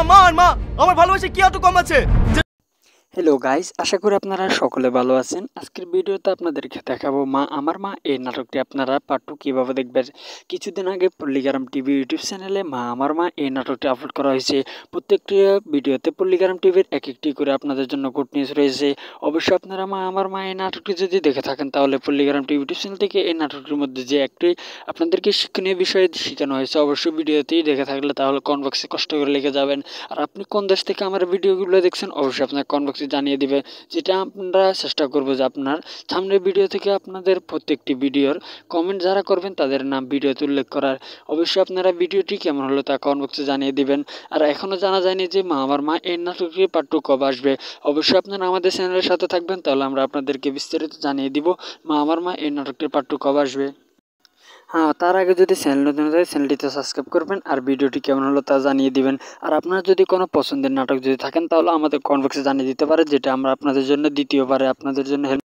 মা আর মা আমার ভালোবাসা কি এত কম আছে? হ্যালো গাইস, আশা করি আপনারা সকলে ভালো আছেন। আজকের ভিডিওতে আপনাদেরকে দেখাবো মা আমার মা এই নাটকটি আপনারা পার্ট 2 কীভাবে দেখবেন। কিছুদিন আগে পল্লিগ্রাম টিভি ইউটিউব চ্যানেলে মা আমার মা এই নাটকটি আপলোড করা হয়েছে। প্রত্যেকটি ভিডিওতে পল্লিগ্রাম টিভির এক একটি করে আপনাদের জন্য গুড নিউজ রয়েছে। অবশ্যই আপনারা মা আমার মা এই নাটকটি যদি দেখে থাকেন তাহলে পল্লিগ্রাম টিভি ইউটিউব চ্যানেল থেকে এই নাটকটির মধ্যে যে একটি আপনাদেরকে শিক্ষণীয় বিষয় শেখানো হয়েছে অবশ্যই ভিডিওতেই দেখে থাকলে তাহলে কমেন্ট বক্সে কষ্ট করে লিখে যাবেন। আর আপনি কোন দেশ থেকে আমার ভিডিওগুলো দেখছেন অবশ্যই আপনার কমেন্ট বক্সে জানিয়ে দিবে, যেটা আমরা চেষ্টা করবো যে আপনার সামনের ভিডিও থেকে আপনাদের প্রত্যেকটি ভিডিওর কমেন্ট যারা করবেন তাদের নাম ভিডিওতে উল্লেখ করার। অবশ্যই আপনারা ভিডিওটি কেমন হলো তা কমেন্ট বক্সে জানিয়ে দিবেন। আর এখনও জানা যায়নি যে মা আমার মা এই নাটকটি পার্ট 2 কবে আসবে। অবশ্যই আপনারা আমাদের চ্যানেলের সাথে থাকবেন, তাহলে আমরা আপনাদেরকে বিস্তারিত জানিয়ে দিব মা আমার মা এই নাটকটির পার্ট 2 কবে আসবে। হ্যাঁ, তার আগে যদি চ্যানেল নতুন হয় চ্যানেলটিতে সাবস্ক্রাইব করবেন আর ভিডিওটি কেমন হলো তা জানিয়ে দিবেন। আর আপনার যদি কোনো পছন্দের নাটক যদি থাকেন তাহলে আমাদের কমেন্ট বক্সে জানিয়ে দিতে পারে, যেটা আমরা আপনাদের জন্য দ্বিতীয়বারে আপনাদের জন্য